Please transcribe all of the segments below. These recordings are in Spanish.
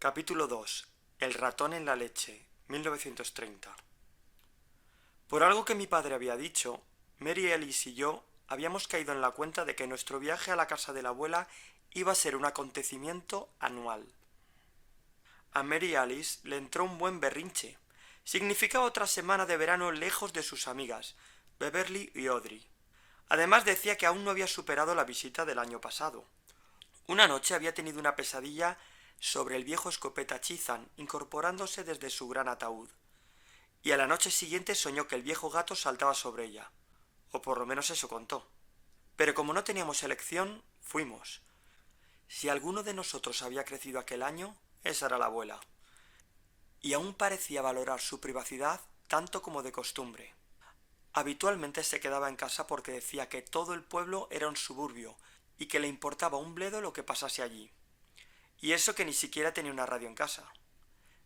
Capítulo 2. El ratón en la leche, 1930. Por algo que mi padre había dicho, Mary Ellis y yo habíamos caído en la cuenta de que nuestro viaje a la casa de la abuela iba a ser un acontecimiento anual. A Mary Alice le entró un buen berrinche. Significaba otra semana de verano lejos de sus amigas, Beverly y Audrey. Además decía que aún no había superado la visita del año pasado. Una noche había tenido una pesadilla sobre el viejo escopeta Chizan incorporándose desde su gran ataúd, y a la noche siguiente soñó que el viejo gato saltaba sobre ella, o por lo menos eso contó. Pero como no teníamos elección, fuimos. Si alguno de nosotros había crecido aquel año, esa era la abuela, y aún parecía valorar su privacidad tanto como de costumbre. Habitualmente se quedaba en casa porque decía que todo el pueblo era un suburbio y que le importaba un bledo lo que pasase allí. Y eso que ni siquiera tenía una radio en casa.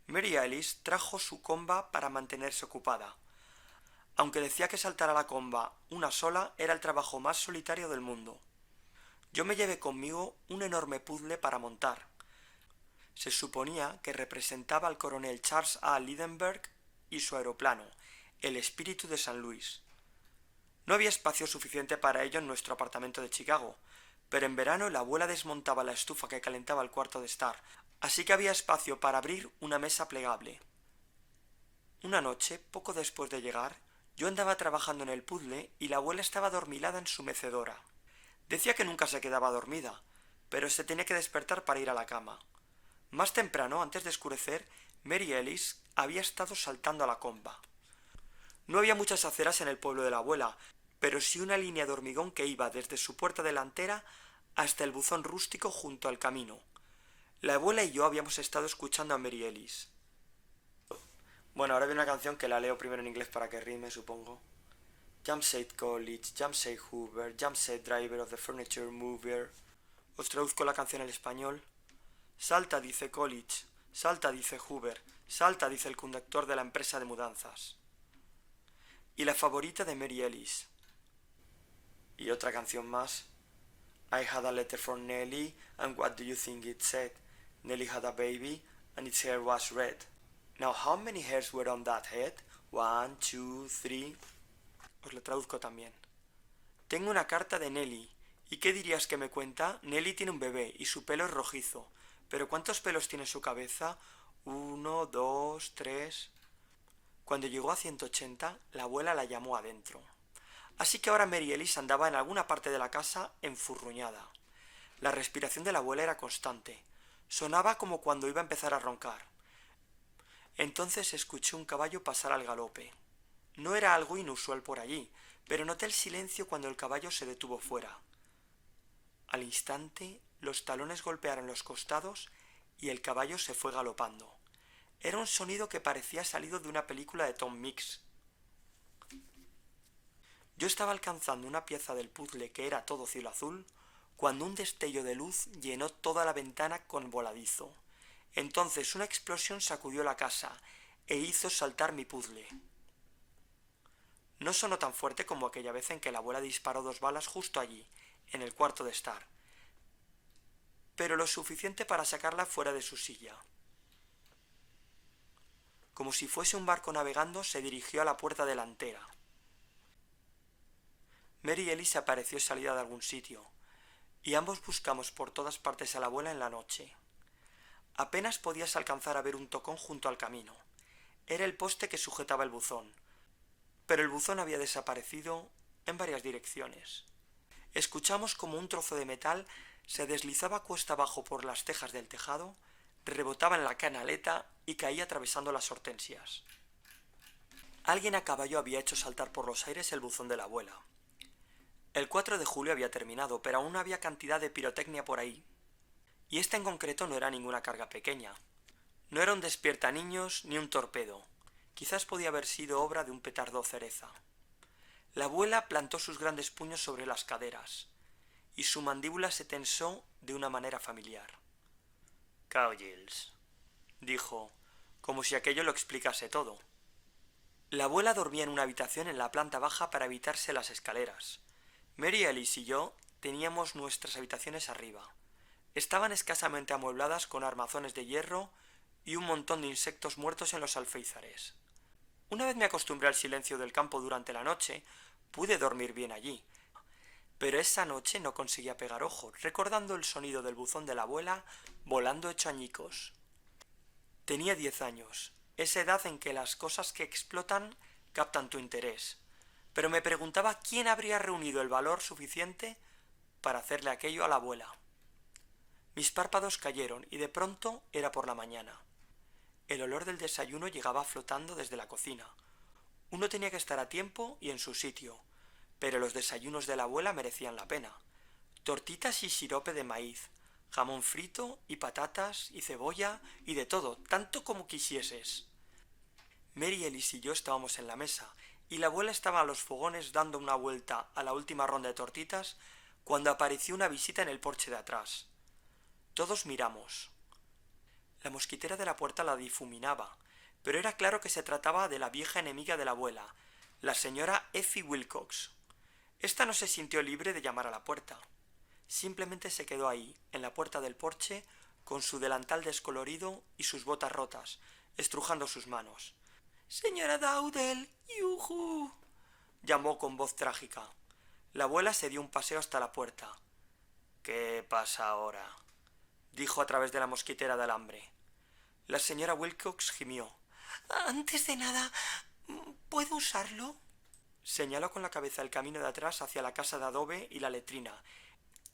Mary Ellis trajo su comba para mantenerse ocupada. Aunque decía que saltar a la comba una sola era el trabajo más solitario del mundo. Yo me llevé conmigo un enorme puzzle para montar. Se suponía que representaba al coronel Charles A. Lindbergh y su aeroplano, el Espíritu de San Luis. No había espacio suficiente para ello en nuestro apartamento de Chicago, pero en verano la abuela desmontaba la estufa que calentaba el cuarto de estar, así que había espacio para abrir una mesa plegable. Una noche, poco después de llegar, yo andaba trabajando en el puzzle y la abuela estaba adormilada en su mecedora. Decía que nunca se quedaba dormida, pero se tenía que despertar para ir a la cama. Más temprano, antes de oscurecer, Mary Ellis había estado saltando a la comba. No había muchas aceras en el pueblo de la abuela, pero sí una línea de hormigón que iba desde su puerta delantera hasta el buzón rústico junto al camino. La abuela y yo habíamos estado escuchando a Mary Ellis. Bueno, ahora viene una canción que la leo primero en inglés para que rime, supongo. Jump said college, jump said Hoover, jump said driver of the furniture mover. Os traduzco la canción al español. Salta, dice college, salta, dice Hoover, salta, dice el conductor de la empresa de mudanzas. Y la favorita de Mary Ellis. Y otra canción más. I had a letter from Nellie, and what do you think it said? Nellie had a baby, and its hair was red. Now how many hairs were on that head? 1, 2, 3. Os lo traduzco también. Tengo una carta de Nellie. ¿Y qué dirías que me cuenta? Nellie tiene un bebé y su pelo es rojizo. ¿Pero cuántos pelos tiene su cabeza? 1, 2, 3. Cuando llegó a 180, la abuela la llamó adentro. Así que ahora Mary Ellis andaba en alguna parte de la casa enfurruñada. La respiración de la abuela era constante. Sonaba como cuando iba a empezar a roncar. Entonces escuché un caballo pasar al galope. No era algo inusual por allí, pero noté el silencio cuando el caballo se detuvo fuera. Al instante, los talones golpearon los costados y el caballo se fue galopando. Era un sonido que parecía salido de una película de Tom Mix. Yo estaba alcanzando una pieza del puzzle que era todo cielo azul, cuando un destello de luz llenó toda la ventana con voladizo. Entonces una explosión sacudió la casa e hizo saltar mi puzzle. No sonó tan fuerte como aquella vez en que la abuela disparó 2 balas justo allí, en el cuarto de estar, pero lo suficiente para sacarla fuera de su silla. Como si fuese un barco navegando, se dirigió a la puerta delantera. Mary Ellis apareció salida de algún sitio, y ambos buscamos por todas partes a la abuela en la noche. Apenas podías alcanzar a ver un tocón junto al camino. Era el poste que sujetaba el buzón, pero el buzón había desaparecido en varias direcciones. Escuchamos como un trozo de metal se deslizaba cuesta abajo por las tejas del tejado, rebotaba en la canaleta y caía atravesando las hortensias. Alguien a caballo había hecho saltar por los aires el buzón de la abuela. El 4 de julio había terminado, pero aún había cantidad de pirotecnia por ahí. Y esta en concreto no era ninguna carga pequeña. No era un despierta niños ni un torpedo. Quizás podía haber sido obra de un petardo cereza. La abuela plantó sus grandes puños sobre las caderas, y su mandíbula se tensó de una manera familiar. «Cowgirls», dijo, como si aquello lo explicase todo. La abuela dormía en una habitación en la planta baja para evitarse las escaleras. Mary Ellis y yo teníamos nuestras habitaciones arriba. Estaban escasamente amuebladas con armazones de hierro, y un montón de insectos muertos en los alféizares. Una vez me acostumbré al silencio del campo durante la noche, pude dormir bien allí. Pero esa noche no conseguía pegar ojo, recordando el sonido del buzón de la abuela volando hecho añicos. Tenía 10 años, esa edad en que las cosas que explotan captan tu interés, pero me preguntaba quién habría reunido el valor suficiente para hacerle aquello a la abuela. Mis párpados cayeron y de pronto era por la mañana. El olor del desayuno llegaba flotando desde la cocina. Uno tenía que estar a tiempo y en su sitio, pero los desayunos de la abuela merecían la pena. Tortitas y sirope de maíz, jamón frito y patatas y cebolla y de todo, tanto como quisieses. Mary Ellis y yo estábamos en la mesa y la abuela estaba a los fogones dando una vuelta a la última ronda de tortitas cuando apareció una visita en el porche de atrás. Todos miramos. La mosquitera de la puerta la difuminaba, pero era claro que se trataba de la vieja enemiga de la abuela, la señora Effie Wilcox. Esta no se sintió libre de llamar a la puerta. Simplemente se quedó ahí, en la puerta del porche, con su delantal descolorido y sus botas rotas, estrujando sus manos. «¡Señora Dowdell! ¡Yujú!», llamó con voz trágica. La abuela se dio un paseo hasta la puerta. «¿Qué pasa ahora?», dijo a través de la mosquitera de alambre. La señora Wilcox gimió. «Antes de nada, ¿puedo usarlo?», señaló con la cabeza el camino de atrás hacia la casa de adobe y la letrina,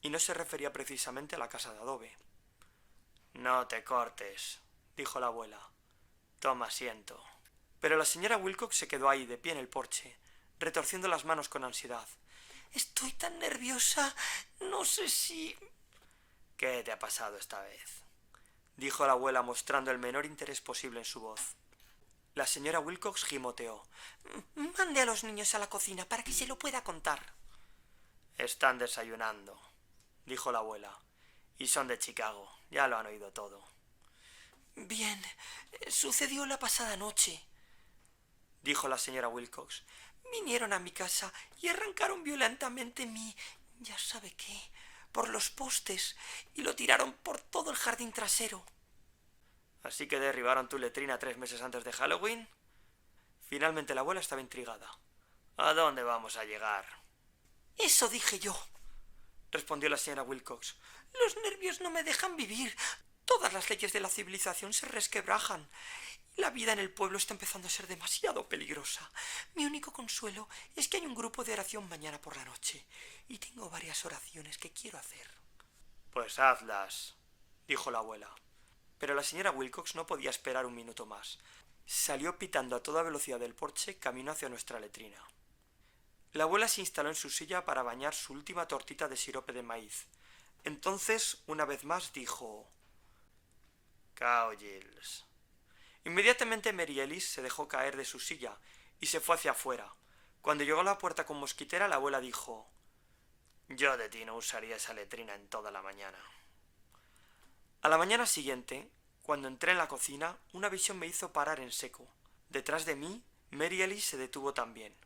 y no se refería precisamente a la casa de adobe. «No te cortes», dijo la abuela. «Toma asiento». Pero la señora Wilcox se quedó ahí, de pie en el porche, retorciendo las manos con ansiedad. «Estoy tan nerviosa, no sé si...». «¿Qué te ha pasado esta vez?», dijo la abuela mostrando el menor interés posible en su voz. La señora Wilcox gimoteó. «Mande a los niños a la cocina para que se lo pueda contar». «Están desayunando», dijo la abuela. «Y son de Chicago, ya lo han oído todo». «Bien, sucedió la pasada noche», dijo la señora Wilcox. «Vinieron a mi casa y arrancaron violentamente ya sabe qué, por los postes, y lo tiraron por todo el jardín trasero». «¿Así que derribaron tu letrina 3 meses antes de Halloween?». Finalmente la abuela estaba intrigada. «¿A dónde vamos a llegar?». «Eso dije yo», respondió la señora Wilcox. «Los nervios no me dejan vivir. Todas las leyes de la civilización se resquebrajan. La vida en el pueblo está empezando a ser demasiado peligrosa. Mi único consuelo es que hay un grupo de oración mañana por la noche, y tengo varias oraciones que quiero hacer». «Pues hazlas», dijo la abuela. Pero la señora Wilcox no podía esperar un minuto más. Salió pitando a toda velocidad del porche camino hacia nuestra letrina. La abuela se instaló en su silla para bañar su última tortita de sirope de maíz. Entonces, una vez más, dijo: «Cow Giles». Inmediatamente Mary Ellis se dejó caer de su silla y se fue hacia afuera. Cuando llegó a la puerta con mosquitera, la abuela dijo: «Yo de ti no usaría esa letrina en toda la mañana». A la mañana siguiente, cuando entré en la cocina, una visión me hizo parar en seco. Detrás de mí, Mary Ellis se detuvo también.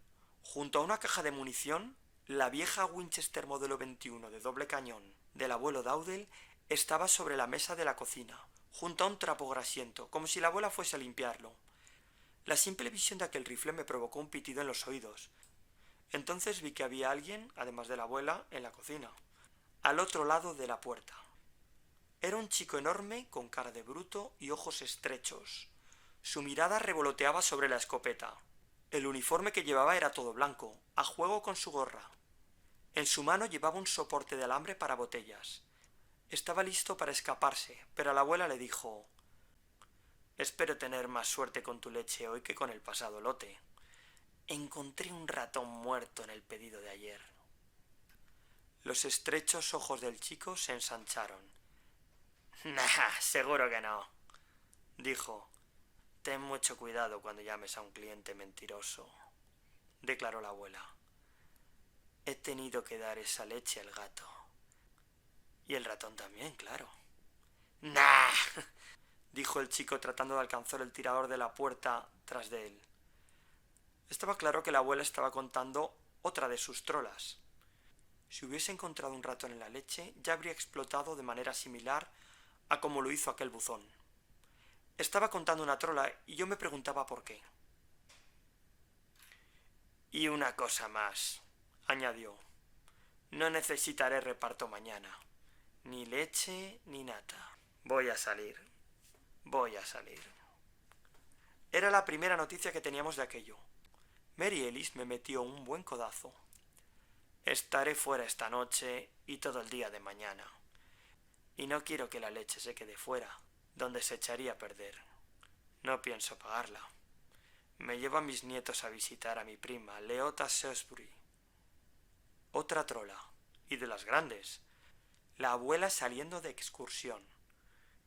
Junto a una caja de munición, la vieja Winchester modelo 21 de doble cañón del abuelo Dowdell estaba sobre la mesa de la cocina, junto a un trapo grasiento, como si la abuela fuese a limpiarlo. La simple visión de aquel rifle me provocó un pitido en los oídos. Entonces vi que había alguien, además de la abuela, en la cocina, al otro lado de la puerta. Era un chico enorme, con cara de bruto y ojos estrechos. Su mirada revoloteaba sobre la escopeta. El uniforme que llevaba era todo blanco, a juego con su gorra. En su mano llevaba un soporte de alambre para botellas. Estaba listo para escaparse, pero la abuela le dijo: «Espero tener más suerte con tu leche hoy que con el pasado lote. Encontré un ratón muerto en el pedido de ayer». Los estrechos ojos del chico se ensancharon. «Nah, seguro que no», dijo. «Ten mucho cuidado cuando llames a un cliente mentiroso», declaró la abuela. «He tenido que dar esa leche al gato. Y el ratón también, claro». «Nah», dijo el chico tratando de alcanzar el tirador de la puerta tras de él. Estaba claro que la abuela estaba contando otra de sus trolas. Si hubiese encontrado un ratón en la leche, ya habría explotado de manera similar a como lo hizo aquel buzón. Estaba contando una trola y yo me preguntaba por qué. Y una cosa más, añadió. No necesitaré reparto mañana. Ni leche ni nata. Voy a salir. Voy a salir. Era la primera noticia que teníamos de aquello. Mary Ellis me metió un buen codazo. Estaré fuera esta noche y todo el día de mañana. Y no quiero que la leche se quede fuera, donde se echaría a perder. No pienso pagarla. Me llevo a mis nietos a visitar a mi prima, Leota Shrewsbury. Otra trola, y de las grandes. La abuela saliendo de excursión.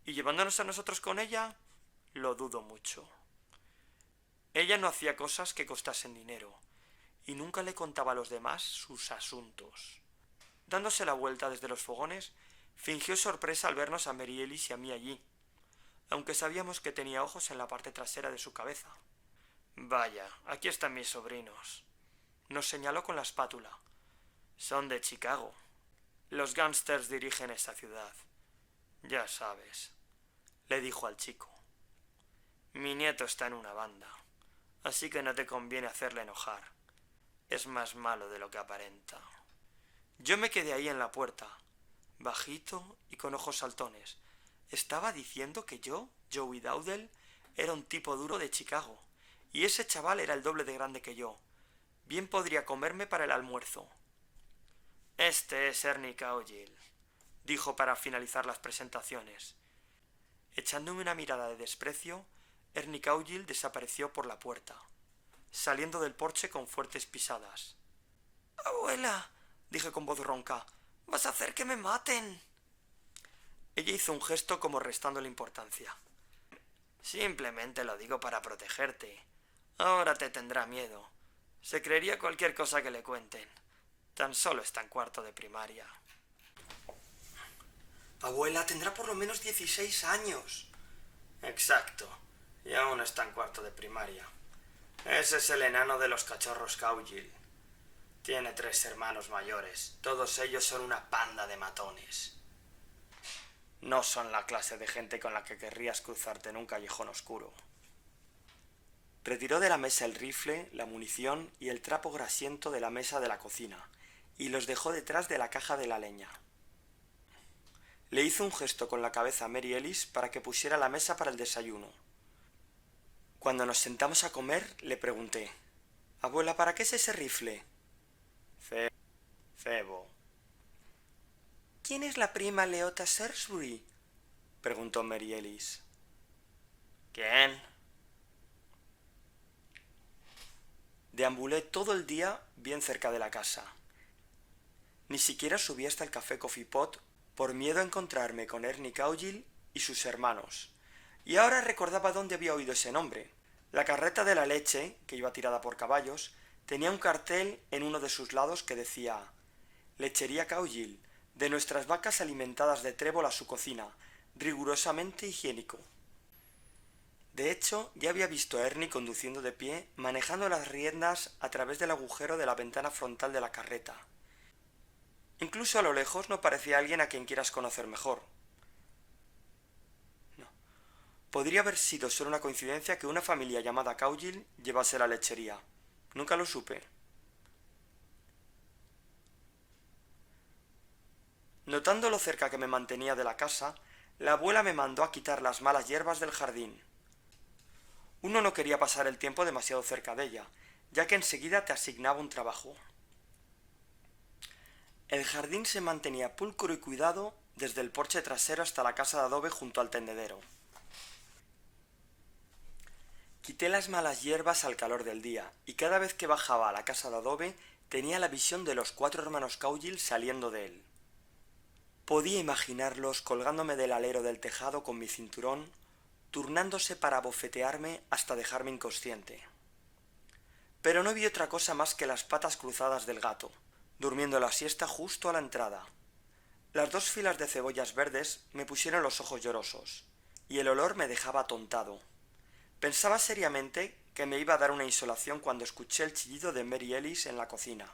¿Y llevándonos a nosotros con ella? Lo dudo mucho. Ella no hacía cosas que costasen dinero, y nunca le contaba a los demás sus asuntos. Dándose la vuelta desde los fogones, fingió sorpresa al vernos a Mary Ellis y a mí allí, aunque sabíamos que tenía ojos en la parte trasera de su cabeza. Vaya, aquí están mis sobrinos. Nos señaló con la espátula. Son de Chicago. Los gángsters dirigen esta ciudad. Ya sabes, le dijo al chico. Mi nieto está en una banda, así que no te conviene hacerle enojar. Es más malo de lo que aparenta. Yo me quedé ahí en la puerta, bajito y con ojos saltones. Estaba diciendo que yo, Joey Dowdell, era un tipo duro de Chicago, y ese chaval era el doble de grande que yo. Bien podría comerme para el almuerzo. Este es Ernie Cowgill, dijo para finalizar las presentaciones. Echándome una mirada de desprecio, Ernie Cowgill desapareció por la puerta, saliendo del porche con fuertes pisadas. «Abuela», dije con voz ronca, «vas a hacer que me maten». Ella hizo un gesto como restándole importancia. «Simplemente lo digo para protegerte. Ahora te tendrá miedo. Se creería cualquier cosa que le cuenten. Tan solo está en cuarto de primaria». «Abuela, tendrá por lo menos 16 años». «Exacto. Y aún está en cuarto de primaria. Ese es el enano de los cachorros Cowgill. Tiene 3 hermanos mayores. Todos ellos son una panda de matones. No son la clase de gente con la que querrías cruzarte en un callejón oscuro». Retiró de la mesa el rifle, la munición y el trapo grasiento de la mesa de la cocina, y los dejó detrás de la caja de la leña. Le hizo un gesto con la cabeza a Mary Ellis para que pusiera la mesa para el desayuno. Cuando nos sentamos a comer, le pregunté: «Abuela, ¿para qué es ese rifle?» Febo. «¿Quién es la prima Leota Shrewsbury?», preguntó Mary Ellis. «¿Quién?». Deambulé todo el día bien cerca de la casa. Ni siquiera subí hasta el café Coffee Pot por miedo a encontrarme con Ernie Cowgill y sus hermanos. Y ahora recordaba dónde había oído ese nombre. La carreta de la leche, que iba tirada por caballos, tenía un cartel en uno de sus lados que decía: «Lechería Cowgill, de nuestras vacas alimentadas de trébol a su cocina, rigurosamente higiénico». De hecho, ya había visto a Ernie conduciendo de pie, manejando las riendas a través del agujero de la ventana frontal de la carreta. Incluso a lo lejos no parecía alguien a quien quieras conocer mejor. No. Podría haber sido solo una coincidencia que una familia llamada Cowgill llevase la lechería. Nunca lo supe. Notando lo cerca que me mantenía de la casa, la abuela me mandó a quitar las malas hierbas del jardín. Uno no quería pasar el tiempo demasiado cerca de ella, ya que enseguida te asignaba un trabajo. El jardín se mantenía pulcro y cuidado desde el porche trasero hasta la casa de adobe junto al tendedero. Quité las malas hierbas al calor del día, y cada vez que bajaba a la casa de adobe tenía la visión de los 4 hermanos Cowgill saliendo de él. Podía imaginarlos colgándome del alero del tejado con mi cinturón, turnándose para abofetearme hasta dejarme inconsciente. Pero no vi otra cosa más que las patas cruzadas del gato, durmiendo la siesta justo a la entrada. Las 2 filas de cebollas verdes me pusieron los ojos llorosos, y el olor me dejaba atontado. Pensaba seriamente que me iba a dar una insolación cuando escuché el chillido de Mary Ellis en la cocina.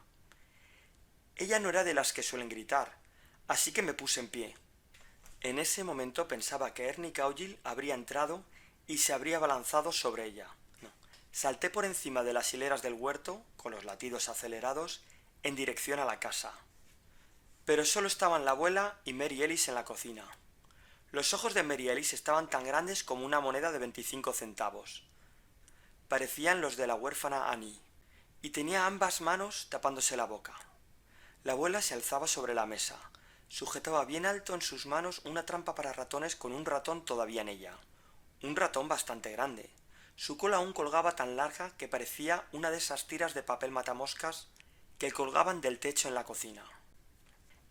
Ella no era de las que suelen gritar, así que me puse en pie. En ese momento pensaba que Ernie Cowgill habría entrado y se habría abalanzado sobre ella. No. Salté por encima de las hileras del huerto, con los latidos acelerados, en dirección a la casa. Pero solo estaban la abuela y Mary Ellis en la cocina. Los ojos de Mary Ellis estaban tan grandes como una moneda de 25 centavos. Parecían los de la huérfana Annie, y tenía ambas manos tapándose la boca. La abuela se alzaba sobre la mesa. Sujetaba bien alto en sus manos una trampa para ratones con un ratón todavía en ella. Un ratón bastante grande. Su cola aún colgaba tan larga que parecía una de esas tiras de papel matamoscas que colgaban del techo en la cocina.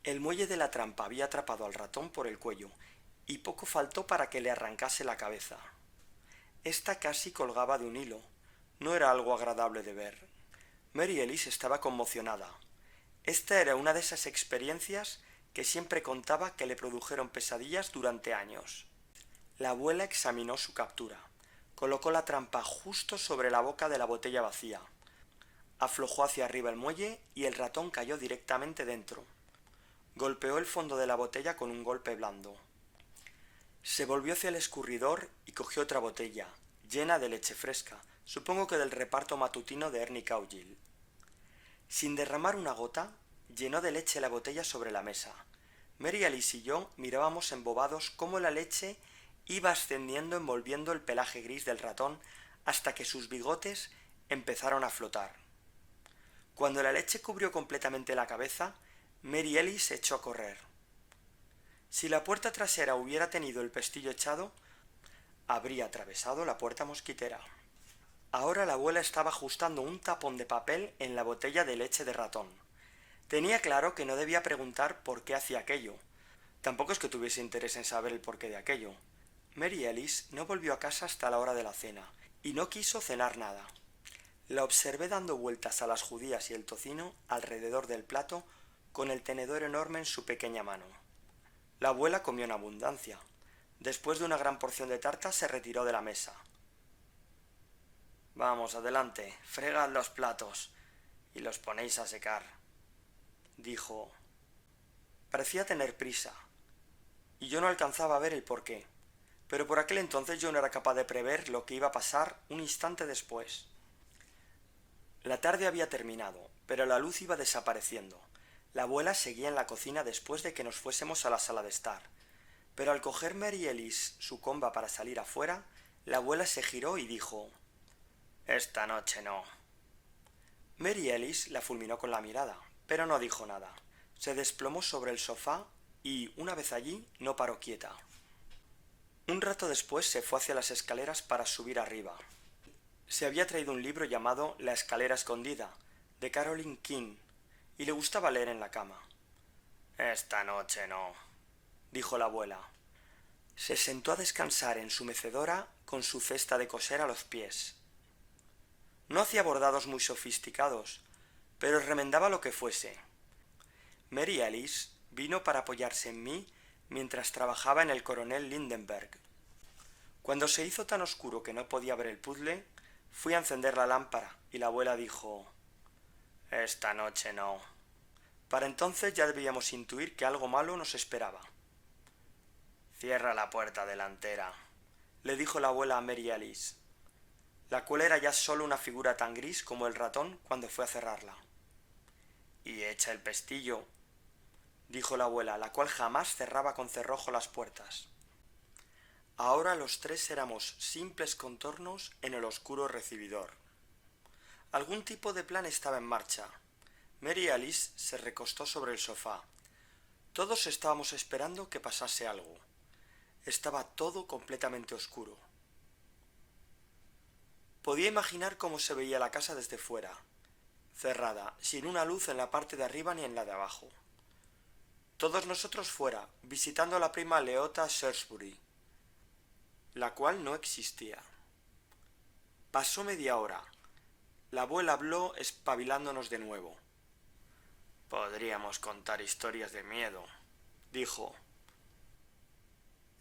El muelle de la trampa había atrapado al ratón por el cuello, y poco faltó para que le arrancase la cabeza. Esta casi colgaba de un hilo. No era algo agradable de ver. Mary Ellis estaba conmocionada. Esta era una de esas experiencias que siempre contaba que le produjeron pesadillas durante años. La abuela examinó su captura. Colocó la trampa justo sobre la boca de la botella vacía. Aflojó hacia arriba el muelle y el ratón cayó directamente dentro. Golpeó el fondo de la botella con un golpe blando. Se volvió hacia el escurridor y cogió otra botella, llena de leche fresca, supongo que del reparto matutino de Ernie Cowgill. Sin derramar una gota, llenó de leche la botella sobre la mesa. Mary Ellis y yo mirábamos embobados cómo la leche iba ascendiendo envolviendo el pelaje gris del ratón hasta que sus bigotes empezaron a flotar. Cuando la leche cubrió completamente la cabeza, Mary Ellis se echó a correr. Si la puerta trasera hubiera tenido el pestillo echado, habría atravesado la puerta mosquitera. Ahora la abuela estaba ajustando un tapón de papel en la botella de leche de ratón. Tenía claro que no debía preguntar por qué hacía aquello. Tampoco es que tuviese interés en saber el porqué de aquello. Mary Ellis no volvió a casa hasta la hora de la cena, y no quiso cenar nada. La observé dando vueltas a las judías y el tocino alrededor del plato con el tenedor enorme en su pequeña mano. La abuela comió en abundancia. Después de una gran porción de tarta se retiró de la mesa. «Vamos, adelante, fregad los platos y los ponéis a secar», dijo. Parecía tener prisa, y yo no alcanzaba a ver el porqué, pero por aquel entonces yo no era capaz de prever lo que iba a pasar un instante después. La tarde había terminado, pero la luz iba desapareciendo. La abuela seguía en la cocina después de que nos fuésemos a la sala de estar, pero al coger Mary Ellis su comba para salir afuera, la abuela se giró y dijo: «Esta noche no». Mary Ellis la fulminó con la mirada, pero no dijo nada. Se desplomó sobre el sofá y, una vez allí, no paró quieta. Un rato después se fue hacia las escaleras para subir arriba. Se había traído un libro llamado La escalera escondida, de Caroline King, y le gustaba leer en la cama. «Esta noche no», dijo la abuela. Se sentó a descansar en su mecedora con su cesta de coser a los pies. No hacía bordados muy sofisticados, pero remendaba lo que fuese. Mary Ellis vino para apoyarse en mí mientras trabajaba en el coronel Lindenberg. Cuando se hizo tan oscuro que no podía ver el puzzle, fui a encender la lámpara y la abuela dijo: «Esta noche no». Para entonces ya debíamos intuir que algo malo nos esperaba. «Cierra la puerta delantera», le dijo la abuela a Mary Ellis, la cual era ya solo una figura tan gris como el ratón cuando fue a cerrarla. «Y echa el pestillo», dijo la abuela, la cual jamás cerraba con cerrojo las puertas. Ahora los tres éramos simples contornos en el oscuro recibidor. Algún tipo de plan estaba en marcha. Mary Ellis se recostó sobre el sofá. Todos estábamos esperando que pasase algo. Estaba todo completamente oscuro. Podía imaginar cómo se veía la casa desde fuera, cerrada, sin una luz en la parte de arriba ni en la de abajo. Todos nosotros fuera, visitando a la prima Leota Shrewsbury, la cual no existía. Pasó media hora. La abuela habló espabilándonos de nuevo. «Podríamos contar historias de miedo», dijo.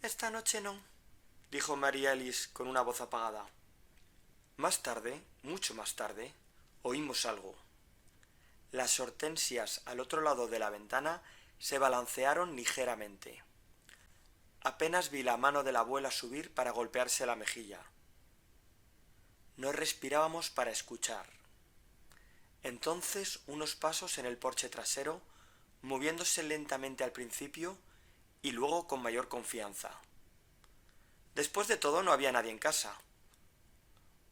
«Esta noche no», dijo Mary Ellis con una voz apagada. Más tarde, mucho más tarde, oímos algo. Las hortensias al otro lado de la ventana se balancearon ligeramente. Apenas vi la mano de la abuela subir para golpearse la mejilla. No respirábamos para escuchar. Entonces unos pasos en el porche trasero, moviéndose lentamente al principio y luego con mayor confianza. Después de todo no había nadie en casa.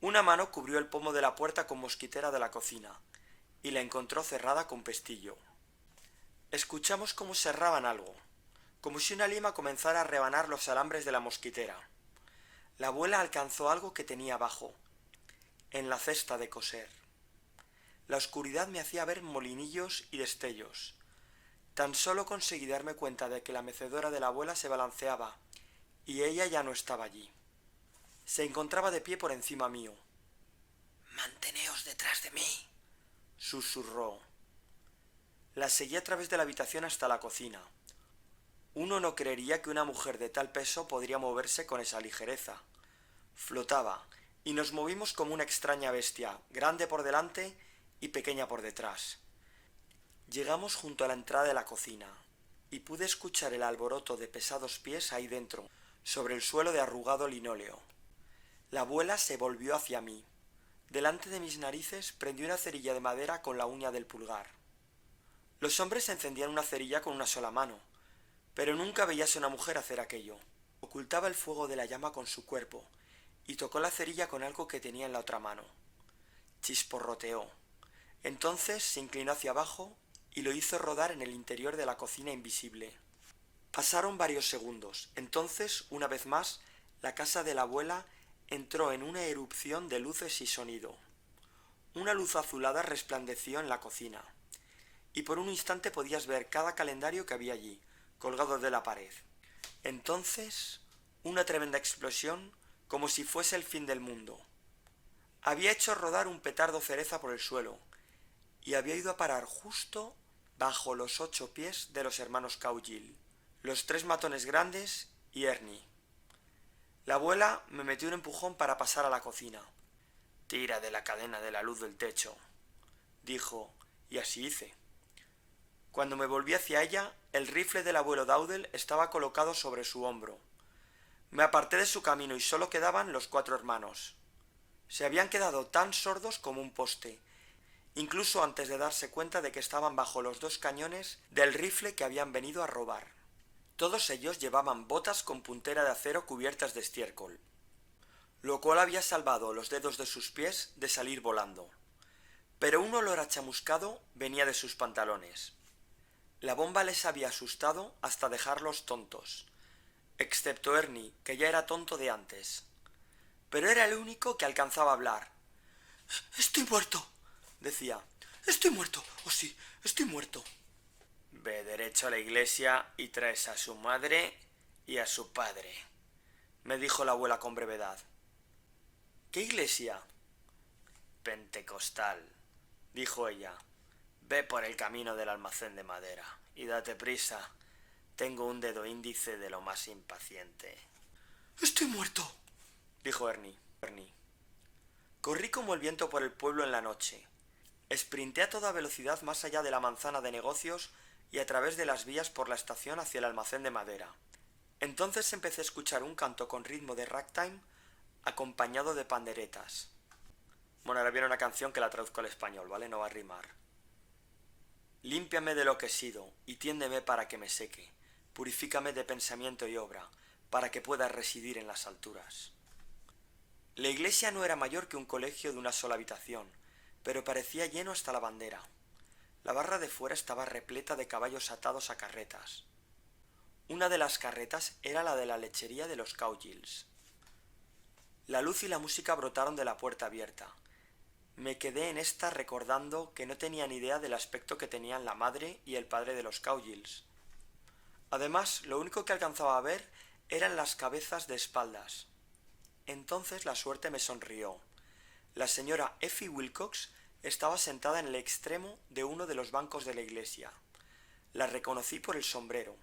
Una mano cubrió el pomo de la puerta con mosquitera de la cocina y la encontró cerrada con pestillo. Escuchamos cómo serraban algo, como si una lima comenzara a rebanar los alambres de la mosquitera. La abuela alcanzó algo que tenía abajo, en la cesta de coser. La oscuridad me hacía ver molinillos y destellos. Tan solo conseguí darme cuenta de que la mecedora de la abuela se balanceaba y ella ya no estaba allí. Se encontraba de pie por encima mío. «Manteneos detrás de mí», susurró. La seguí a través de la habitación hasta la cocina. Uno no creería que una mujer de tal peso podría moverse con esa ligereza. Flotaba, y nos movimos como una extraña bestia, grande por delante y pequeña por detrás. Llegamos junto a la entrada de la cocina, y pude escuchar el alboroto de pesados pies ahí dentro, sobre el suelo de arrugado linóleo. La abuela se volvió hacia mí. Delante de mis narices prendió una cerilla de madera con la uña del pulgar. Los hombres encendían una cerilla con una sola mano, pero nunca veías a una mujer hacer aquello. Ocultaba el fuego de la llama con su cuerpo, y tocó la cerilla con algo que tenía en la otra mano. Chisporroteó. Entonces se inclinó hacia abajo y lo hizo rodar en el interior de la cocina invisible. Pasaron varios segundos. Entonces, una vez más, la casa de la abuela entró en una erupción de luces y sonido. Una luz azulada resplandeció en la cocina, y por un instante podías ver cada calendario que había allí, colgado de la pared. Entonces, una tremenda explosión, como si fuese el fin del mundo. Había hecho rodar un petardo cereza por el suelo, y había ido a parar justo bajo los 8 pies de los hermanos Cowgill, los 3 matones grandes y Ernie. La abuela me metió un empujón para pasar a la cocina. «Tira de la cadena de la luz del techo», dijo, y así hice. Cuando me volví hacia ella, el rifle del abuelo Dowdell estaba colocado sobre su hombro. Me aparté de su camino y solo quedaban los 4 hermanos. Se habían quedado tan sordos como un poste, incluso antes de darse cuenta de que estaban bajo los 2 cañones del rifle que habían venido a robar. Todos ellos llevaban botas con puntera de acero cubiertas de estiércol, lo cual había salvado los dedos de sus pies de salir volando. Pero un olor a chamuscado venía de sus pantalones. La bomba les había asustado hasta dejarlos tontos, excepto Ernie, que ya era tonto de antes. Pero era el único que alcanzaba a hablar. «Estoy muerto», decía. «Estoy muerto, oh sí, estoy muerto». «Ve derecho a la iglesia y traes a su madre y a su padre», me dijo la abuela con brevedad. «¿Qué iglesia?» «Pentecostal», dijo ella. «Ve por el camino del almacén de madera y date prisa. Tengo un dedo índice de lo más impaciente». «Estoy muerto», dijo Ernie. Corrí como el viento por el pueblo en la noche. Esprinté a toda velocidad más allá de la manzana de negocios y a través de las vías por la estación hacia el almacén de madera. Entonces empecé a escuchar un canto con ritmo de ragtime acompañado de panderetas. Bueno, ahora viene una canción que la traduzco al español, ¿vale? No va a rimar. «Límpiame de lo que he sido y tiéndeme para que me seque. Purifícame de pensamiento y obra, para que pueda residir en las alturas». La iglesia no era mayor que un colegio de una sola habitación, pero parecía lleno hasta la bandera. La barra de fuera estaba repleta de caballos atados a carretas. Una de las carretas era la de la lechería de los Cowgills. La luz y la música brotaron de la puerta abierta. Me quedé en esta recordando que no tenía ni idea del aspecto que tenían la madre y el padre de los Cowgills. Además, lo único que alcanzaba a ver eran las cabezas de espaldas. Entonces la suerte me sonrió. La señora Effie Wilcox estaba sentada en el extremo de uno de los bancos de la iglesia. La reconocí por el sombrero.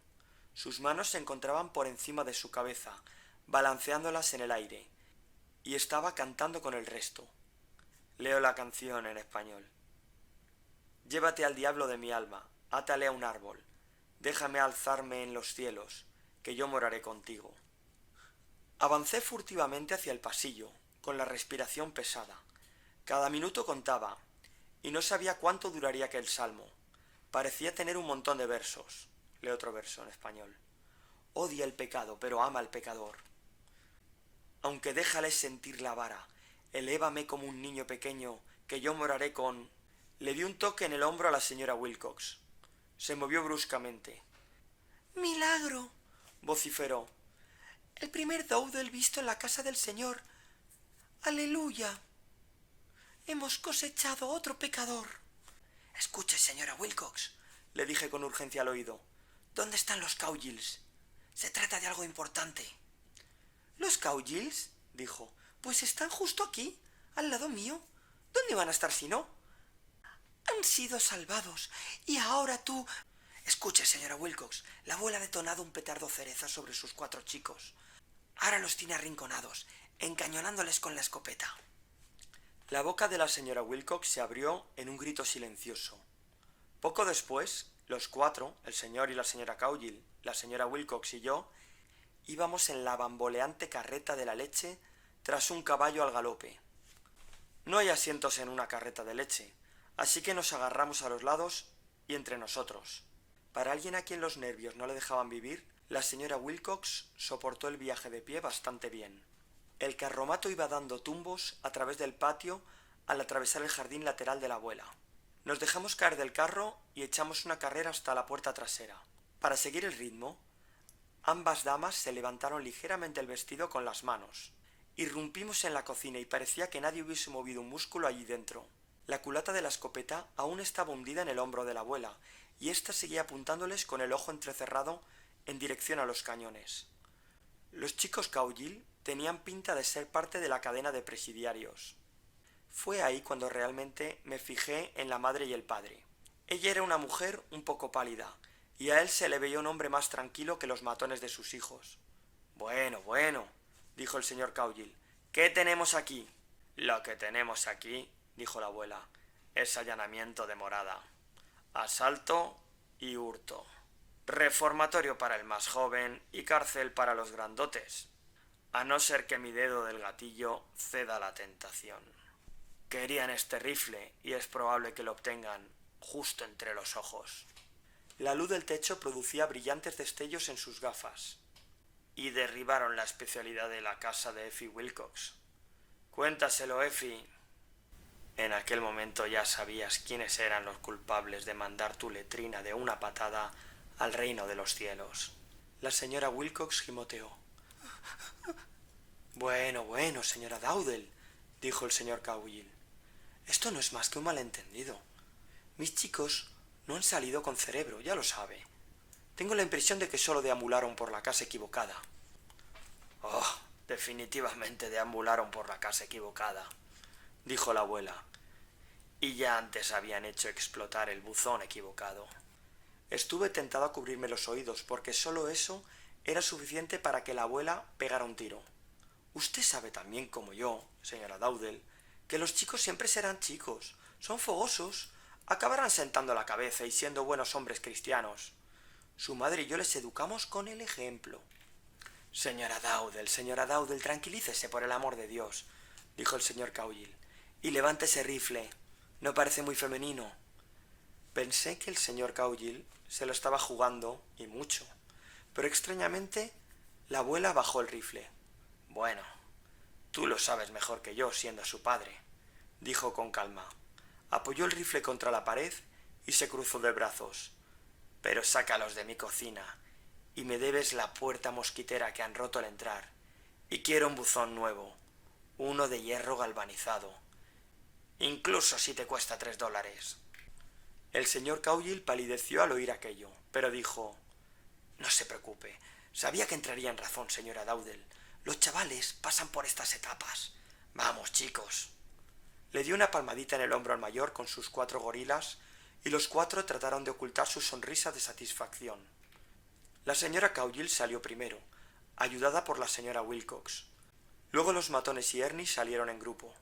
Sus manos se encontraban por encima de su cabeza, balanceándolas en el aire, y estaba cantando con el resto. Leo la canción en español. «Llévate al diablo de mi alma, átale a un árbol, déjame alzarme en los cielos, que yo moraré contigo. Avancé furtivamente hacia el pasillo, con la respiración pesada. Cada minuto contaba, y no sabía cuánto duraría aquel salmo. Parecía tener un montón de versos. Leo otro verso en español. Odia el pecado, pero ama al pecador. Aunque déjale sentir la vara, elévame como un niño pequeño, que yo moraré con... Le di un toque en el hombro a la señora Wilcox. Se movió bruscamente. ¡Milagro!, vociferó. El primer Dowdle visto en la casa del Señor. ¡Aleluya! Hemos cosechado otro pecador. Escuche, señora Wilcox, le dije con urgencia al oído. ¿Dónde están los Cowgills? Se trata de algo importante. ¿Los Cowgills?, dijo. Pues están justo aquí, al lado mío. ¿Dónde van a estar si no? Han sido salvados, y ahora tú... Escuche, señora Wilcox, la abuela ha detonado un petardo cereza sobre sus 4 chicos. Ahora los tiene arrinconados, encañonándoles con la escopeta. La boca de la señora Wilcox se abrió en un grito silencioso. Poco después, los 4, el señor y la señora Cowgill, la señora Wilcox y yo, íbamos en la bamboleante carreta de la leche tras un caballo al galope. No hay asientos en una carreta de leche, así que nos agarramos a los lados y entre nosotros. Para alguien a quien los nervios no le dejaban vivir, la señora Wilcox soportó el viaje de pie bastante bien. El carromato iba dando tumbos a través del patio al atravesar el jardín lateral de la abuela. Nos dejamos caer del carro y echamos una carrera hasta la puerta trasera. Para seguir el ritmo, ambas damas se levantaron ligeramente el vestido con las manos. Irrumpimos en la cocina y parecía que nadie hubiese movido un músculo allí dentro. La culata de la escopeta aún estaba hundida en el hombro de la abuela, y ésta seguía apuntándoles con el ojo entrecerrado en dirección a los cañones. Los chicos Cowgill tenían pinta de ser parte de la cadena de presidiarios. Fue ahí cuando realmente me fijé en la madre y el padre. Ella era una mujer un poco pálida, y a él se le veía un hombre más tranquilo que los matones de sus hijos. Bueno, dijo el señor Cowgill, ¿qué tenemos aquí? Lo que tenemos aquí, dijo la abuela, es allanamiento de morada, asalto y hurto, reformatorio para el más joven y cárcel para los grandotes, a no ser que mi dedo del gatillo ceda a la tentación. Querían este rifle y es probable que lo obtengan justo entre los ojos. La luz del techo producía brillantes destellos en sus gafas. Y derribaron la especialidad de la casa de Effie Wilcox. Cuéntaselo, Effie. En aquel momento ya sabías quiénes eran los culpables de mandar tu letrina de una patada al reino de los cielos. La señora Wilcox gimoteó. Bueno, señora Dowdle, dijo el señor Cowgill. Esto no es más que un malentendido. Mis chicos no han salido con cerebro, ya lo sabe. Tengo la impresión de que solo deambularon por la casa equivocada. Oh, definitivamente deambularon por la casa equivocada, dijo la abuela. Y ya antes habían hecho explotar el buzón equivocado. Estuve tentado a cubrirme los oídos, porque solo eso era suficiente para que la abuela pegara un tiro. Usted sabe también como yo, señora Dowdle, que los chicos siempre serán chicos, son fogosos, acabarán sentando la cabeza y siendo buenos hombres cristianos. Su madre y yo les educamos con el ejemplo. Señora Dowdle, tranquilícese por el amor de Dios, dijo el señor Cowgill, y levante ese rifle. No parece muy femenino. Pensé que el señor Cowgill se lo estaba jugando, y mucho, pero extrañamente la abuela bajó el rifle. Bueno, tú lo sabes mejor que yo, siendo su padre, dijo con calma. Apoyó el rifle contra la pared y se cruzó de brazos. Pero sácalos de mi cocina, y me debes la puerta mosquitera que han roto al entrar, y quiero un buzón nuevo, uno de hierro galvanizado, incluso si te cuesta $3. El señor Cowgill palideció al oír aquello, pero dijo, no se preocupe, sabía que entraría en razón, señora Dowdle. Los chavales pasan por estas etapas. Vamos, chicos. Le dio una palmadita en el hombro al mayor con sus 4 gorilas, y los 4 trataron de ocultar su sonrisa de satisfacción. La señora Cowgill salió primero, ayudada por la señora Wilcox. Luego los matones y Ernie salieron en grupo.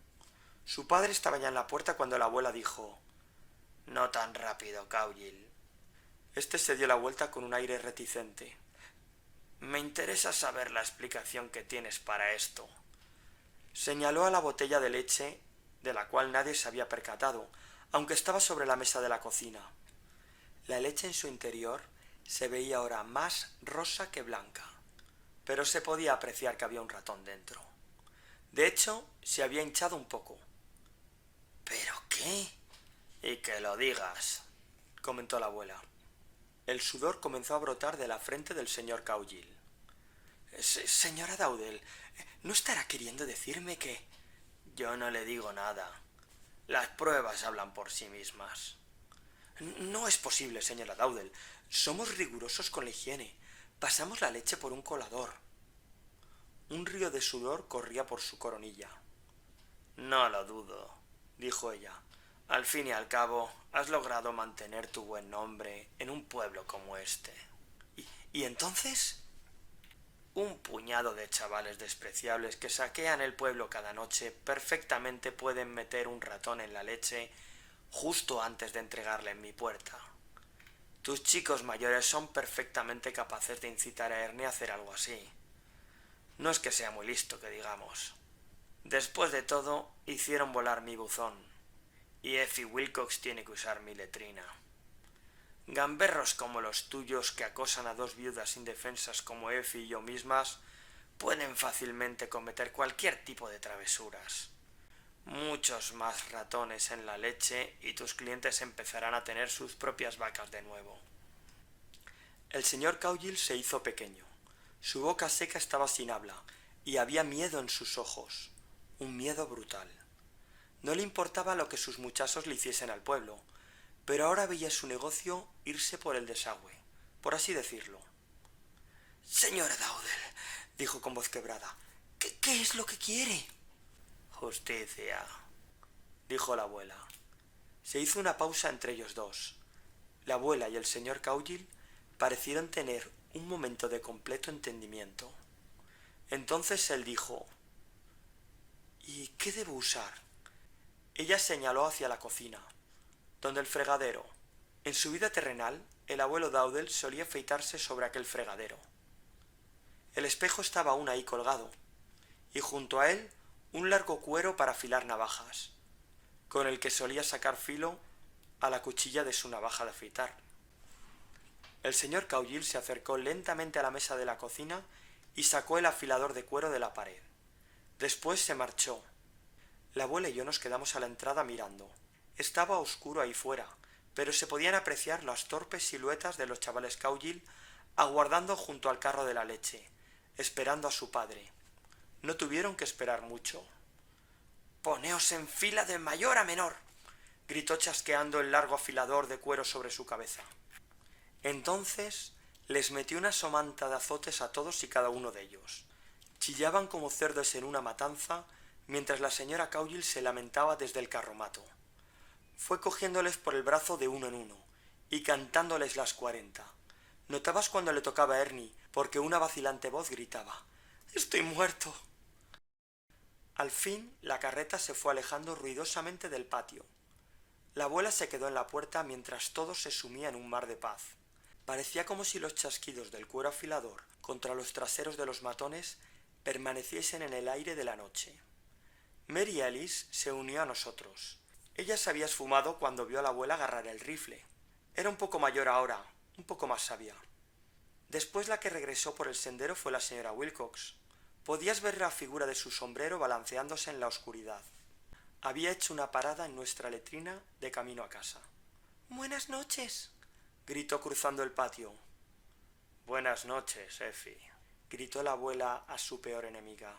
Su padre estaba ya en la puerta cuando la abuela dijo, no tan rápido, Cowgill. Este se dio la vuelta con un aire reticente. Me interesa saber la explicación que tienes para esto. Señaló a la botella de leche, de la cual nadie se había percatado, aunque estaba sobre la mesa de la cocina. La leche en su interior se veía ahora más rosa que blanca, pero se podía apreciar que había un ratón dentro. De hecho, se había hinchado un poco. ¿Pero qué? Y que lo digas, comentó la abuela. El sudor comenzó a brotar de la frente del señor Cowgill. Señora Dowdell, ¿no estará queriendo decirme que...? Yo no le digo nada. Las pruebas hablan por sí mismas. No es posible, señora Dowdell. Somos rigurosos con la higiene. Pasamos la leche por un colador. Un río de sudor corría por su coronilla. No lo dudo, dijo ella. Al fin y al cabo, has logrado mantener tu buen nombre en un pueblo como este. ¿Y entonces? Un puñado de chavales despreciables que saquean el pueblo cada noche perfectamente pueden meter un ratón en la leche justo antes de entregarle en mi puerta. Tus chicos mayores son perfectamente capaces de incitar a Ernie a hacer algo así. No es que sea muy listo, que digamos. Después de todo, hicieron volar mi buzón, y Effie Wilcox tiene que usar mi letrina. Gamberros como los tuyos, que acosan a dos viudas indefensas como Effie y yo mismas, pueden fácilmente cometer cualquier tipo de travesuras. Muchos más ratones en la leche y tus clientes empezarán a tener sus propias vacas de nuevo. El señor Cowgill se hizo pequeño. Su boca seca estaba sin habla y había miedo en sus ojos, un miedo brutal. No le importaba lo que sus muchachos le hiciesen al pueblo, pero ahora veía su negocio irse por el desagüe, por así decirlo. Señora Dowdell, dijo con voz quebrada, ¿qué es lo que quiere? Justicia, dijo la abuela. Se hizo una pausa entre ellos dos. La abuela y el señor Cowgill parecieron tener un momento de completo entendimiento. Entonces él dijo: ¿Y qué debo usar? Ella señaló hacia la cocina, donde el fregadero. En su vida terrenal, el abuelo Dowdell solía afeitarse sobre aquel fregadero. El espejo estaba aún ahí colgado, y junto a él un largo cuero para afilar navajas, con el que solía sacar filo a la cuchilla de su navaja de afeitar. El señor Cowgill se acercó lentamente a la mesa de la cocina y sacó el afilador de cuero de la pared. Después se marchó. La abuela y yo nos quedamos a la entrada mirando. Estaba oscuro ahí fuera, pero se podían apreciar las torpes siluetas de los chavales Cowgill aguardando junto al carro de la leche, esperando a su padre. No tuvieron que esperar mucho. «Poneos en fila de mayor a menor», gritó chasqueando el largo afilador de cuero sobre su cabeza. Entonces les metió una somanta de azotes a todos y cada uno de ellos. Chillaban como cerdos en una matanza, mientras la señora Cowgill se lamentaba desde el carromato. Fue cogiéndoles por el brazo de uno en uno y cantándoles las 40. Notabas cuando le tocaba a Ernie, porque una vacilante voz gritaba: «¡Estoy muerto!». Al fin la carreta se fue alejando ruidosamente del patio. La abuela se quedó en la puerta mientras todo se sumía en un mar de paz. Parecía como si los chasquidos del cuero afilador contra los traseros de los matones permaneciesen en el aire de la noche. Mary Alice se unió a nosotros. Ella se había esfumado cuando vio a la abuela agarrar el rifle. Era un poco mayor ahora, un poco más sabia. Después la que regresó por el sendero fue la señora Wilcox. Podías ver la figura de su sombrero balanceándose en la oscuridad. Había hecho una parada en nuestra letrina de camino a casa. «Buenas noches», gritó cruzando el patio. «Buenas noches, Effie», gritó la abuela a su peor enemiga.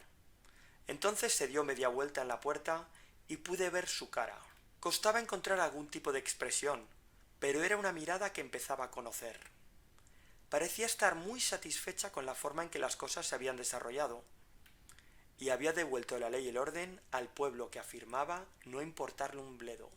Entonces se dio media vuelta en la puerta y pude ver su cara. Costaba encontrar algún tipo de expresión, pero era una mirada que empezaba a conocer. Parecía estar muy satisfecha con la forma en que las cosas se habían desarrollado, y había devuelto la ley y el orden al pueblo que afirmaba no importarle un bledo.